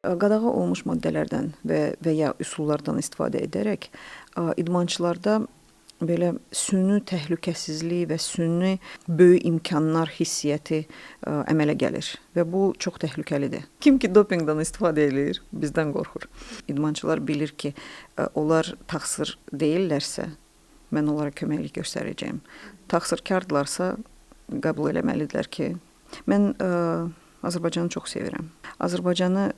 qadağa olmuş maddələrdən və ya üsullardan istifadə edərək idmançılarda belə süni təhlükəsizlik və süni böyük imkanlar hissiyyəti əmələ gəlir və bu çox təhlükəlidir. Kim ki dopinqdən istifadə edir, bizdən qorxur. İdmançılar bilir ki, onlar təqsir deyillərsə, mən onlara köməklik göstərəcəyim. Təqsirkardlarsa qəbul eləməlidirlər ki, mən Azərbaycanı çox sevirəm. Azərbaycanı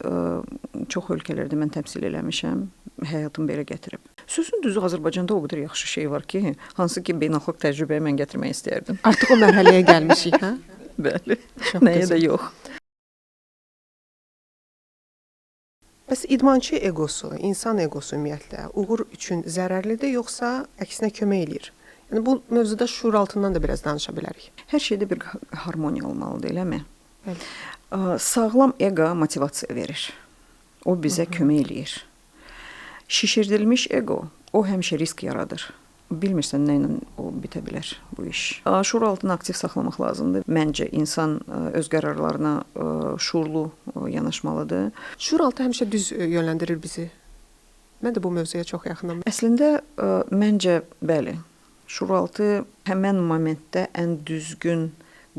çox ölkələrdə mən təmsil eləmişəm, həyatım belə gətirib. Sözün düzü Azərbaycanda o qədər yaxşı şey var ki, hansı ki beynəlxalq təcrübəyə mən gətirmək istəyərdim. Artıq o mərhələyə gəlmişik, hə? Bəli, Çox nəyə gözəl. də yox. Bəs idmançı egosu, insan egosu ümumiyyətlə uğur üçün zərərlidir, yoxsa əksinə kömək eləyir? Yəni bu mövzuda şuur altından da biraz danışa bilərik. Hər şeydə bir harmoniya olmalıdır, eləmi? Bəli. Sağlam ego motivasiya verir. O bizə kömək eləyir. Şişirdilmiş ego, o həmişə risk yaradır. Bilmirsən nə ilə o bitə bilər bu iş. Şuur altını aktiv saxlamaq lazımdır. Məncə insan öz qərarlarına şuurlu yanaşmalıdır. Şuur altı həmişə düz yönləndirir bizi. Mən də bu mövzuya çox yaxınam. Əslində məncə bəli. Şuur altı həmin momentdə ən düzgün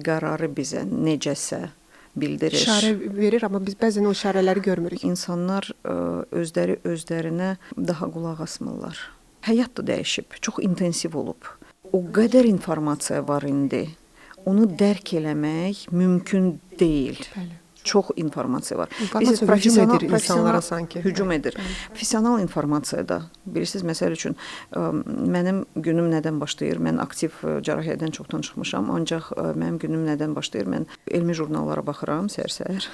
qərarı bizə necəsə bildirir. İşarə verir, amma biz bəzən o işarələri görmürük. İnsanlar özlərinə daha qulaq asmırlar. Həyat da dəyişib, çox intensiv olub. O qədər informasiya var indi. Onu dərk eləmək mümkün deyil. Bəli. Çox informasiya var. İnformasiya hücum edir insanlara sanki. Hücum edir. Professional informasiya da. Bilirsiniz, məsəl üçün mənim günüm nədən başlayır? Mən aktiv cərrahiyyədən çoxdan çıxmışam, ancaq mənim günüm nədən başlayır? Mən elmi jurnallara baxıram səhər-səhər.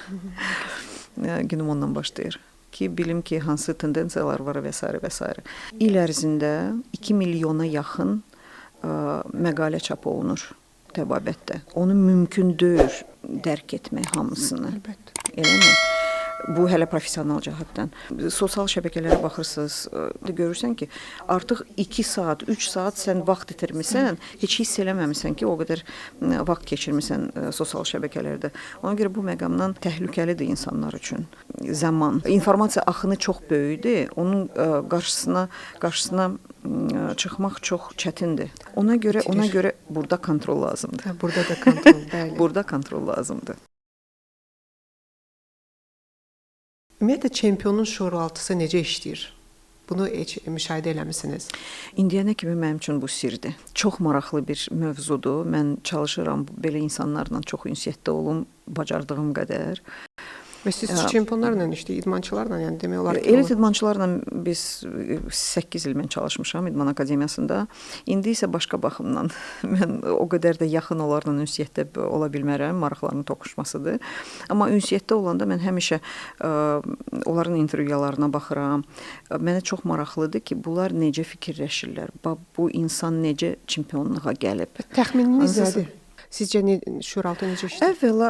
Günüm ondan başlayır. Ki bilim ki hansı tendensiyalar var və s. və s. İl ərzində 2 milyona yaxın məqalə çap olunur təbabətdə. Onu mümkün deyil dərk etmək hamısını. Əlbəttə. Eləmi? Bu hələ professional cəhətdən. Sosial şəbəkələrə baxırsınız, görürsən ki, artıq 2 saat, 3 saat sən vaxt itirmisən, heç hiss eləməmisən ki, o qədər vaxt keçirmisən sosial şəbəkələrdə. Ona görə bu məqamdan təhlükəlidir insanlar üçün. Zaman, informasiya axını çox böyükdür. Onun qarşısına çıxmaq çox çətindir. Ona görə burada kontrol lazımdır. Burada da kontrol, bəli. Burada kontrol lazımdır. Ümumiyyətlə çempionun şuuraltısı necə işləyir? Bunu heç müşahidə eləmisiniz? İndiyənə kimi mənim üçün bu sirdir. Çox maraqlı bir mövzudur. Mən çalışıram belə insanlarla çox ünsiyyətdə olum, bacardığım qədər. Və siz çempionlarla idmançılarla, yəni demək olar ki, elit idmançılarla biz 8 il mən çalışmışam İdman Akademiyasında. İndi isə başqa baxımdan mən o qədər də yaxın onlarla ünsiyyətdə ola bilmərəm, maraqlarının toqquşmasıdır. Amma ünsiyyətdə olanda mən həmişə onların intervyularına baxıram. Mənə çox maraqlıdır ki, bunlar necə fikirləşirlər? Bu insan necə çempionluğa gəlib? Təxmininiz nədir? Sizcə şuuraltı necə işləyir? Əvvəla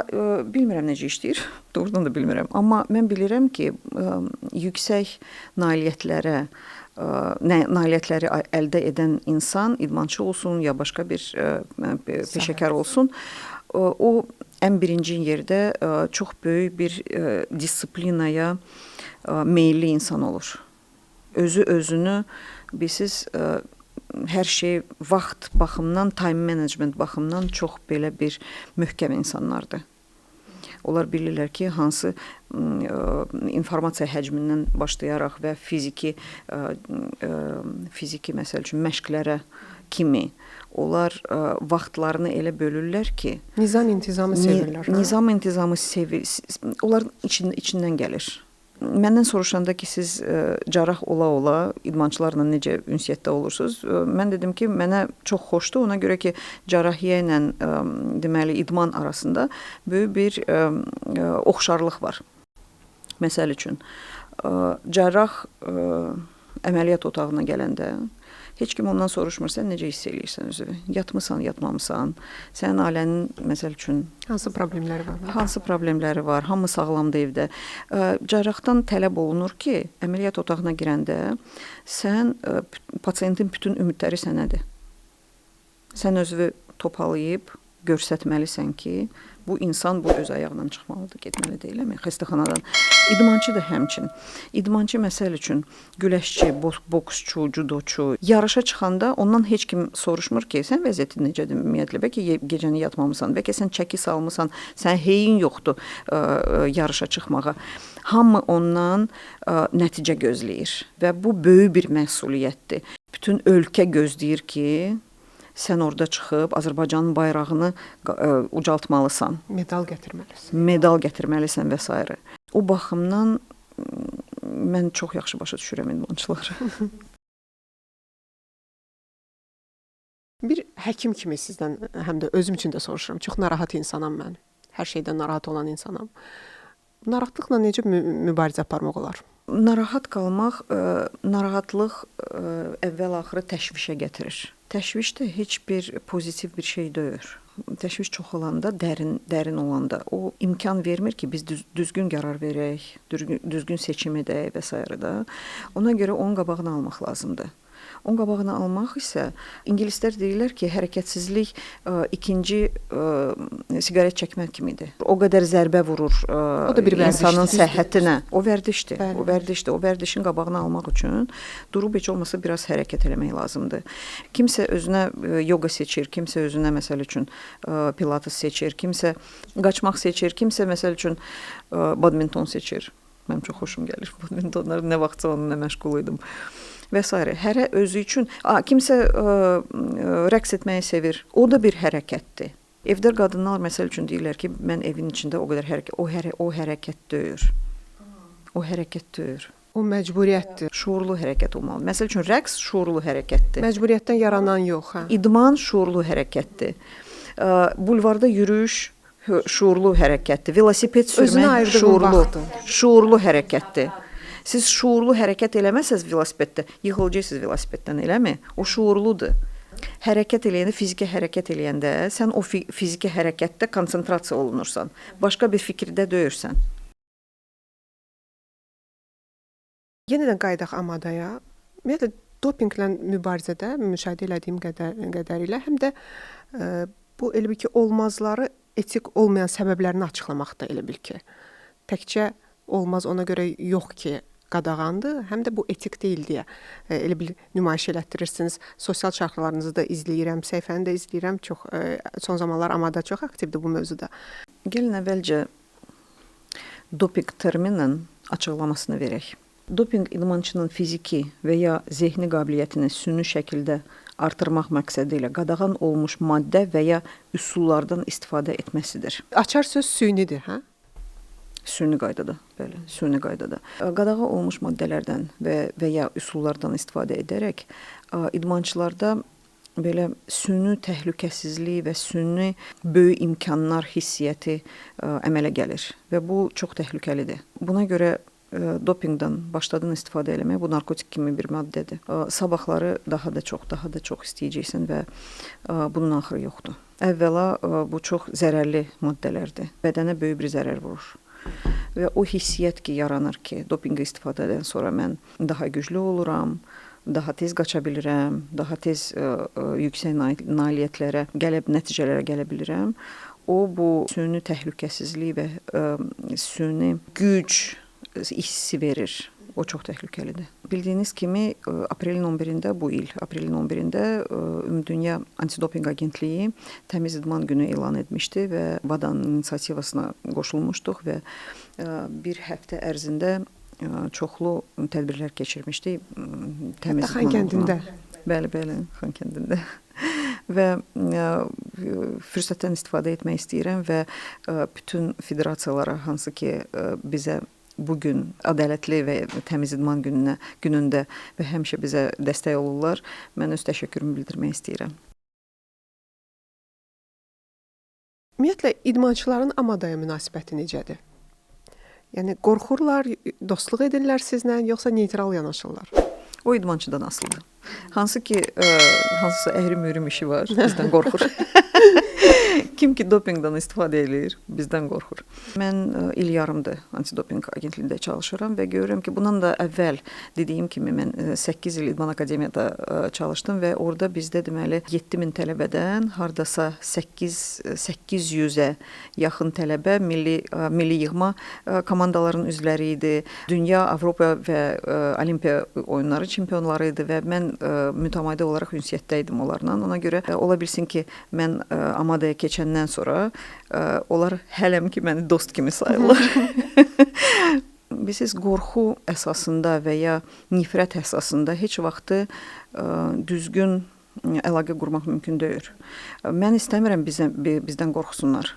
bilmirəm necə işləyir. Doğrudan da bilmirəm. Amma mən bilirəm ki, yüksək nailiyyətləri əldə edən insan, idmançı olsun ya başqa bir peşəkar olsun, o ən birinci yerdə çox böyük bir disiplinaya meyilli insan olur. Özünü bilsiz hər şey vaxt baxımından, time management baxımından çox belə bir möhkəm insanlardır. Onlar bilirlər ki, hansı informasiya həcmindən başlayaraq və fiziki məsəl üçün məşqlərə kimi onlar vaxtlarını elə bölürlər ki, Nizam-intizamı sevirlər. Nizam-intizamı onların içindən gəlir. Məndən soruşanda ki, siz cərrah ola-ola idmançılarla necə ünsiyyətdə olursunuz? Mən dedim ki, mənə çox xoşdur. Ona görə ki, cərrahiyyə ilə deməli idman arasında böyük bir oxşarlıq var. Məsəl üçün, cərrah əməliyyat otağına gələndə heç kim ondan soruşmur, sən necə hiss eləyirsən özünü? Yatmısan, yatmamısan? Sənin ailənin, məsəl üçün, hansı problemləri var? Hansı problemləri var? Hamı sağlamdır evdə. Cərrahdan tələb olunur ki, əməliyyat otağına girəndə sən, pasiyentin bütün ümidləri sənədir. Sən özünü toparlayıb göstərməlisən ki, Bu insan bu öz ayağına çıxmalıdır, getməli deyilmi? Xəstəxanadan. İdmançı da həmçin. İdmançı məsəl üçün güləşçi, boksçu, judoçu yarışa çıxanda ondan heç kim soruşmur ki, sən vəziyyətin necədir ümumiyyətlə? Bəlkə gecəni yatmamısan, bəlkə sən çəki salmısan, sən heyin yoxdur yarışa çıxmağa. Hamı ondan nəticə gözləyir və bu böyük bir məsuliyyətdir. Bütün ölkə gözləyir ki, sən orada çıxıb Azərbaycanın bayrağını ucaltmalısan. Medal gətirməlisən. Medal gətirməlisən və s. O baxımdan mən çox yaxşı başa düşürəm idmançıları. Bir həkim kimi sizdən, həm də özüm üçün də soruşuram. Çox narahat insanam mən. Hər şeydən narahat olan insanam. Narahatlıqla necə mübarizə aparmaq olar? Narahat qalmaq, narahatlıq əvvəl-axırı təşvişə gətirir. Təşviş də heç bir pozitiv bir şey deyil. Təşviş çox olanda, dərin olanda o imkan vermir ki, biz düzgün qərar verək, düzgün seçim edək və s. da. Ona görə onun qabağını almaq lazımdır. Onun qabağını almaq isə ingilislər deyirlər ki, hərəkətsizlik ikinci siqaret çəkmək kimidir. O qədər zərbə vurur insanın səhhətinə. O vərdişdir. O vərdişdir. O vərdişin qabağını almaq üçün durub heç olmasa biraz hərəkət eləmək lazımdır. Kimsə özünə yoga seçir, kimsə özünə məsəl üçün pilates seçir, kimsə qaçmaq seçir, kimsə məsəl üçün badminton seçir. Mənim çox xoşum gəlir badmintonlar. Nə vaxtsa onunla məşğul idim. Və s. Hərə özü üçün, kimsə rəqs etməyi sevir. O da bir hərəkətdir. Evdə qadınlar məsəl üçün deyirlər ki, mən evin içində o qədər hərəkət, o hərəkət deyil. O hərəkət deyil. O məcburiyyətdir. Şuurlu hərəkət olmalı. Məsəl üçün rəqs şuurlu hərəkətdir. Məcburiyyətdən yaranan yox, hə. İdman şuurlu hərəkətdir. Bulvarda yürüyüş şuurlu hərəkətdir. Velosiped sürmək şuurlu hərəkətdir. Siz şuurlu hərəkət eləməsəz velosipeddə, yıxılacaqsınız velosipeddən, eləmi? O şuurludur. Hərəkət eləyəndə, fiziki hərəkət eləyəndə sən o fiziki hərəkətdə konsentrasiya olunursan. Başqa bir fikirdə deyirsən. Yenidən qayıdaq Amadaya. Ümumiyyətlə, dopinqlə mübarizədə müşahidə elədiyim qədərilə həm də bu elə bil ki, olmazları etik olmayan səbəblərini açıqlamaq da elə bil ki. Təkcə olmaz ona görə yox ki, qadağandır, həm də bu etik deyil deyə elə bil nümayiş elətdirirsiniz. Sosial çarxlarınızı da izləyirəm, səhifəni də izləyirəm. Son zamanlar Amada çox aktivdir bu mövzuda. Gəlin əvvəlcə dopinq terminin açıqlamasını verək. Dopinq idmançının fiziki və ya zehni qabiliyyətini süni şəkildə artırmaq məqsədi ilə qadağan olmuş maddə və ya üsullardan istifadə etməsidir. Açar söz sünidir, hə? Süni qaydada, bəli, süni qaydada. Qadağa olmuş maddələrdən və ya üsullardan istifadə edərək idmançılarda belə süni təhlükəsizlik və süni böyük imkanlar hissiyyəti əmələ gəlir və bu çox təhlükəlidir. Buna görə dopinqdən başladın istifadə eləmək, bu narkotik kimi bir maddədir. Sabahları daha da çox istəyəcəksən və bunun axırı yoxdur. Əvvəla bu çox zərərli maddələrdir. Bədənə böyük bir zərər vurur. Və o hissiyyət ki, yaranır ki, dopinqi istifadədən sonra mən daha güclü oluram, daha tez qaça bilirəm, daha tez yüksək nailiyyətlərə, nəticələrə gələ bilirəm. O, bu süni təhlükəsizlik və süni güc hissi verir. O çox təhlükəlidir. Bildiyiniz kimi, aprelin 11-də bu il, aprelin 11-də Ümumdünya Antidopinq Agentliyi Təmiz İdman Günü elan etmişdi və WADA-nın inisiativasına qoşulmuşduq və bir həftə ərzində çoxlu tədbirlər keçirmişdik təmiz idman Xankəndində. Bəli, Xankəndində. Və fürsətdən istifadə etmək istəyirəm və bütün federasiyalara, hansı ki bizə bugün ədalətli və təmiz idman günündə və həmişə bizə dəstək olurlar, mən öz təşəkkürümü bildirmək istəyirəm. Ümumiyyətlə, idmançıların Amadaya münasibəti necədir? Yəni, qorxurlar, dostluq edirlər sizlə, yoxsa neytral yanaşırlar? O idmançıdan asılıdır. Hansısa əhrim-mührim işi var, bizdən qorxur. Kim ki dopingdən istifadə edir, bizdən qorxur. Mən il yarımdır antidoping agentliyində çalışıram və görürəm ki, bundan da əvvəl dediyim kimi mən 8 il İdman Akademiyada çalışdım və orada bizdə deməli 7000 tələbədən hardasa 800-ə yaxın tələbə milli yığma komandaların üzvləri idi. Dünya, Avropa və Olimpiya oyunları çempionları idi və mən mütəmadi olaraq ünsiyyətdə idim onlarla. Ona görə ola bilsin ki, mən Amadaya keçəndən sonra onlar hələm ki, məni dost kimi sayırlar. Biz qorxu əsasında və ya nifrət əsasında heç vaxtı düzgün əlaqə qurmaq mümkün deyil. Mən istəmirəm bizdən qorxsunlar.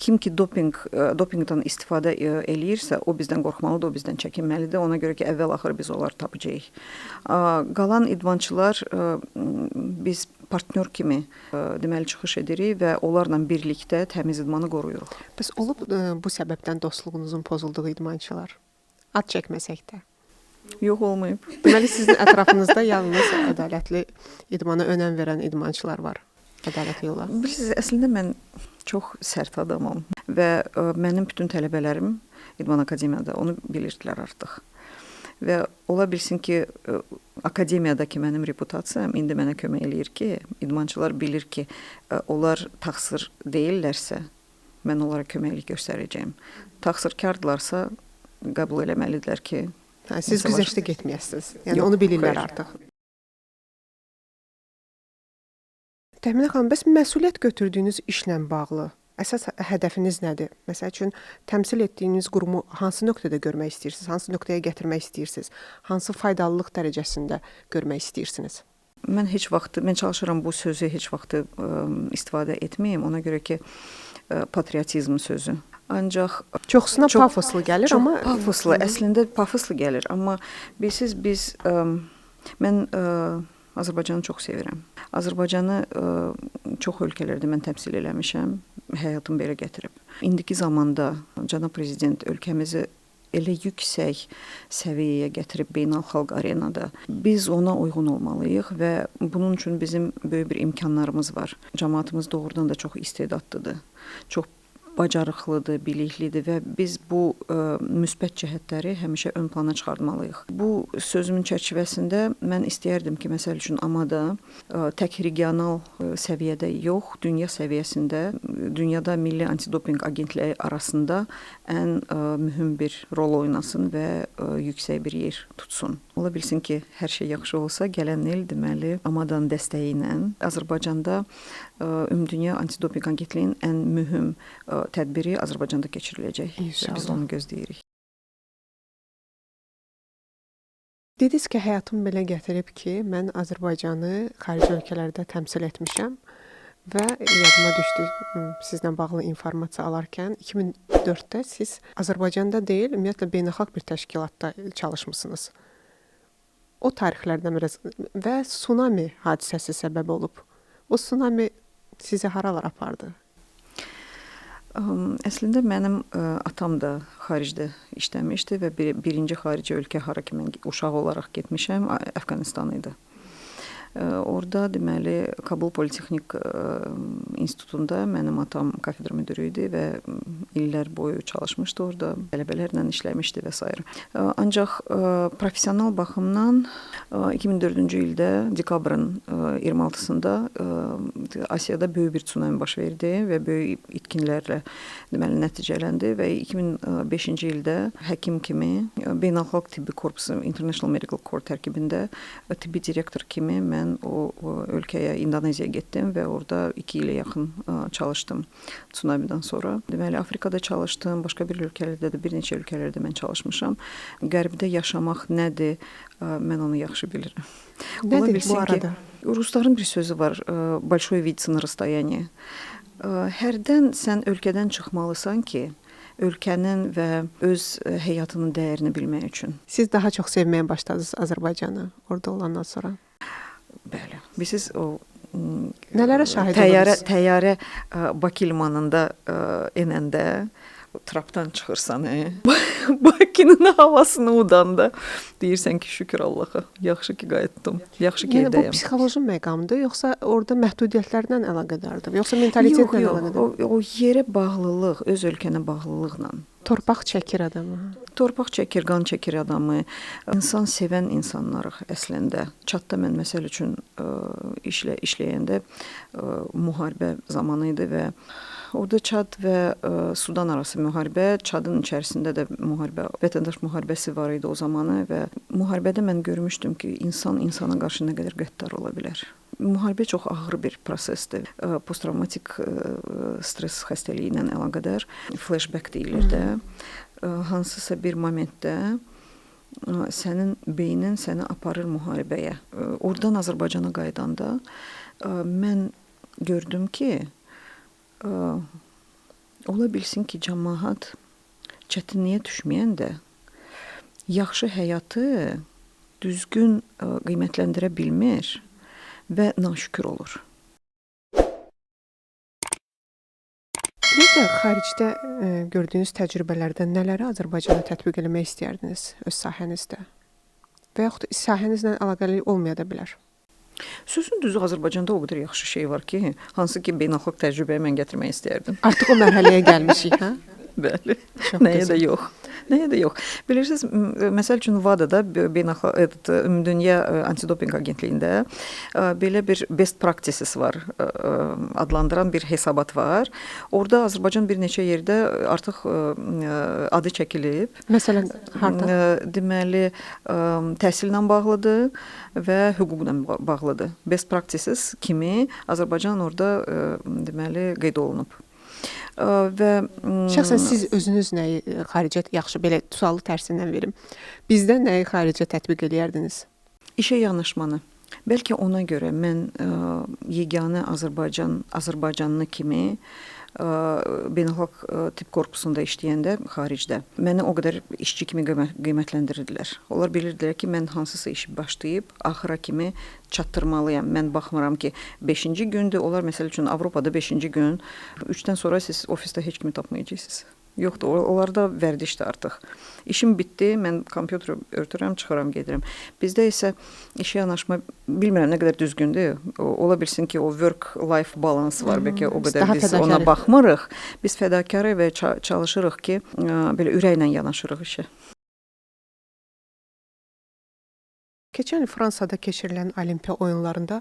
Kim ki dopingdən istifadə eləyirsə, o bizdən qorxmalıdır, o bizdən çəkinməlidir. Ona görə ki, əvvəl-axır biz onları tapacağıq. Qalan idmançılar biz partnyor kimi deməli çıxış edirik və onlarla birlikdə təmiz idmanı qoruyuruq. Bəs olub bu səbəbdən dostluğunuzun pozulduğu idmançılar? Ad çəkməsək də. Yox, olmayıb. Deməli sizin ətrafınızda yalnız ədalətli idmana önəm verən idmançılar var. Ədalətli yolla. Bilirsiniz, əslində mən çox sərt adamam və mənim bütün tələbələrim İdman Akademiyada onu bilirdilər artıq. Və ola bilsin ki, akademiyadakı mənim reputasiyam indi mənə kömək eləyir ki, idmançılar bilir ki, onlar təqsir deyillərsə, mən onlara köməklik göstərəcəyim. Təqsirkardlarsa qəbul eləməlidirlər ki, siz güzəştə getməyəsiniz. Yəni onu bilirlər artıq. Təminə xanım, bəs məsuliyyət götürdüyünüz işlə bağlı əsas hədəfiniz nədir? Məsəl üçün təmsil etdiyiniz qurumu hansı nöqtədə görmək istəyirsiniz? Hansı nöqtəyə gətirmək istəyirsiniz? Hansı faydalılıq dərəcəsində görmək istəyirsiniz? Mən çalışıram bu sözü heç vaxt istifadə etməyim. Ona görə ki, patriotizm sözü. Ancaq çoxsuna pafoslu gəlir, amma pafoslu, əslində pafoslu gəlir, amma bilirsiniz mən Azərbaycanı çox sevirəm. Azərbaycanı çox ölkələrdə mən təmsil eləmişəm, həyatım belə gətirib. İndiki zamanda cənab prezident ölkəmizi elə yüksək səviyyəyə gətirib beynəlxalq arenada. Biz ona uyğun olmalıyıq və bunun üçün bizim böyük bir imkanlarımız var. Cəmaatımız doğrudan da çox istedadlıdır, çox bacarıqlıdır, biliklidir və biz bu müsbət cəhətləri həmişə ön plana çıxartmalıyıq. Bu sözümün çərçivəsində mən istəyərdim ki, məsəl üçün Amada tək regional səviyyədə yox, dünya səviyyəsində, dünyada Milli Antidoping Agentliyi arasında ən mühüm bir rol oynasın və yüksək bir yer tutsun. Ola bilsin ki, hər şey yaxşı olsa, gələn il deməli Amadanın dəstəyi ilə Azərbaycanda Ümumdünya Antidoping Agentliyinin ən mühüm tədbiri Azərbaycanda keçiriləcək. İnşallah. Biz onu gözləyirik. Dediniz ki, həyatım belə gətirib ki, mən Azərbaycanı xarici ölkələrdə təmsil etmişəm və yadıma düşdü sizlə bağlı informasiya alarkən 2004-də siz Azərbaycanda deyil, ümumiyyətlə beynəlxalq bir təşkilatda çalışmısınız. O tarixlərdən biraz və tsunami hadisəsi səbəb olub. O tsunami sizi haralar apardı? Əslində mənim atam da xaricdə işləmişdi və birinci xarici ölkə hara ki mən uşaq olaraq getmişəm, Əfqanistan idi. Orada deməli Kabul Politexnik İnstitutunda mənim atam kafedra müdürü idi və illər boyu çalışmışdı orada, tələbələrlə işləmişdi və s. Ancaq professional baxımdan 2004-cü ildə dekabrın 26-sında Asiyada böyük bir tsunami baş verdi və böyük itkinlərlə deməli nəticələndi və 2005-ci ildə həkim kimi beynəlxalq tibbi korpusu International Medical Corps tərkibində tibbi direktor kimi mən o ölkəyə, İndoneziyaya getdim və orada 2 ilə yaxın çalışdım tsunamidən sonra. Deməli, Afrikada çalışdım, başqa bir ölkələrdə də, bir neçə ölkələrdə mən çalışmışam. Qərbdə yaşamaq nədir, mən onu yaxşı bilirəm. Nədir bu arada? Rusların bir sözü var, большой вид на расстоянии. Hərdən sən ölkədən çıxmalısan ki, ölkənin və öz həyatının dəyərini bilmək üçün. Siz daha çox sevməyə başladınız Azərbaycanı orada olandan sonra? Bəli. Bilirsiniz, o nələrə şahid olursunuz? Təyyarə Bakı limanında enəndə trapdan çıxırsan, Bakının havasını udanda deyirsən ki, şükür Allaha, yaxşı ki qayıtdım, yaxşı ki Yəni bu evdəyəm. psixoloji məqamdır, yoxsa orada məhdudiyyətlərlə əlaqədardır, yoxsa mentalitetlə əlaqədardır? O yerə bağlılıq, öz ölkənə bağlılıqla. Torpaq çəkir adamı. Torpaq çəkir, qan çəkir adamı. İnsan sevən insanlarıq əslində. Çadda mən məsəl üçün işləyəndə müharibə zamanı idi və orada Çad və Sudan arası müharibə, Çadın içərisində də müharibə, vətəndaş müharibəsi var idi o zamanı və müharibədə mən görmüşdüm ki, insan insana qarşı nə qədər qəddar ola bilər. Müharibə çox ağır bir prosesdir. Posttravmatik stres xəstəliyi ilə əlaqədar flashback deyilir də. Hansısa bir momentdə sənin beynin səni aparır müharibəyə. Oradan Azərbaycana qayıdanda mən gördüm ki, ola bilsin ki, cəmaət çətinliyə düşməyəndə yaxşı həyatı düzgün qiymətləndirə bilmir və naşükür olur. Bir də xaricdə gördüyünüz təcrübələrdən nələri Azərbaycana tətbiq etmək istəyirdiniz öz sahənizdə? Və yaxud sahənizlə əlaqəli olmaya da bilər. Sözün düzü Azərbaycanda o qədər yaxşı şey var ki, hansı ki beynəlxalq təcrübəyə mən gətirmək istəyərdim. Artıq o mərhələyə gəlmişik, hə? Bəli. Çox Nəyə gözəl. də yox. Nəyə də yox. Bilirsiniz, məsəl üçün WADA-da beynəlxalq Ümumdünya Antidopinq Agentliyində belə bir best practices var, adlandıran bir hesabat var. Orada Azərbaycan bir neçə yerdə artıq adı çəkilib. Məsələn, harda? Deməli, təhsillə bağlıdır və hüquqla bağlıdır. Best practices kimi Azərbaycan orada deməli qeyd olunub. Və Şəxsən siz özünüz nəyi xaricə yaxşı belə sualı tərsindən verim. Bizdən nəyi xaricə tətbiq edərdiniz? İşə yanaşmanı. Bəlkə ona görə mən yeganə Azərbaycanlı kimi beynəlxalq tibb korpusunda işləyəndə xaricdə məni o qədər işçi kimi qiymətləndirdilər. Onlar bilirdilər ki, mən hansısa işi başlayıb axıra kimi çatdırmalıyam. Mən baxmıram ki, 5-ci gündür. Onlar məsəl üçün Avropada 5-ci gün, 3-dən sonra siz ofisdə heç kimi tapmayacaqsınız. Yoxdur, onlarda vərdişdir artıq. İşim bitdi, mən kompüteri örtürəm, çıxıram, gedirəm. Bizdə isə işə yanaşma, bilmirəm nə qədər düzgündür. Ola bilsin ki, o work-life balance var, bəlkə o qədər biz ona baxmırıq. Biz fədakarıq və çalışırıq ki, belə ürəklə yanaşırıq işə. Keçən il Fransada keçirilən Olimpiya oyunlarında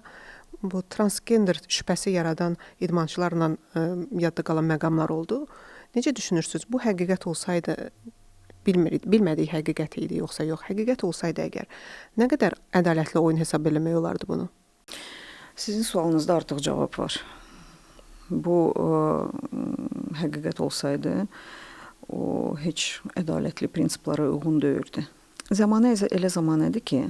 bu transgender şübhəsi yaradan idmançılarla yadda qalan məqamlar oldu. Necə düşünürsünüz? Bu həqiqət olsaydı, bilmədik həqiqət idi yoxsa yox, həqiqət olsaydı əgər, nə qədər ədalətli oyun hesab eləmək olardı bunu? Sizin sualınızda artıq cavab var. Bu həqiqət olsaydı, o heç ədalətli prinsiplara uyğun deyildi. Zamanı elə zamanədir ki,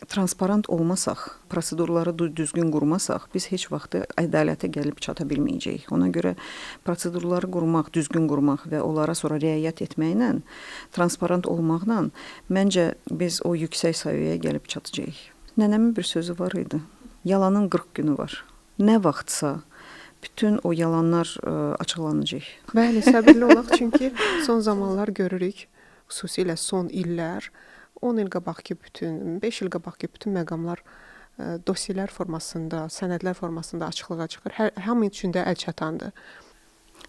transparent olmasaq, prosedurları düzgün qurmasaq, biz heç vaxt ədalətə gəlib çata bilməyəcəyik. Ona görə prosedurları qurmaq, düzgün qurmaq və onlara sonra riayət etməklə, transparent olmaqla məncə biz o yüksək səviyyəyə gəlib çatacağıq. Nənəmin bir sözü var idi. Yalanın 40 günü var. Nə vaxtsa bütün o yalanlar açıqlanacaq. Bəli, səbirli olaq, çünki son zamanlar görürük, xüsusilə son illər, 10 il qabaqki bütün, 5 il qabaqki bütün məqamlar dosiyələr formasında, sənədlər formasında açıqlığa çıxır. Hamı üçün də əl çatandır.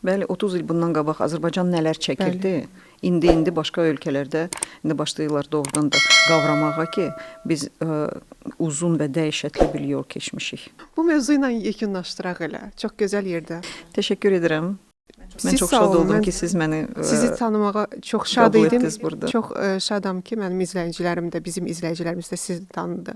Bəli, 30 il bundan qabaq Azərbaycan nələr çəkirdi? İndi başqa ölkələrdə indi başlayırlar doğrudan da qavramağa ki, biz uzun və dəhşətli bir yol keçmişik. Bu mövzu ilə yekunlaşdıraq elə. Çox gözəl yerdə. Təşəkkür edirəm. Mən çox şad oldum ki, siz məni sizi tanımağa çox şad idim. Burada. Çox şadam ki, mənim izləyicilərim də, bizim izləyicilərimiz də sizi tanıdı.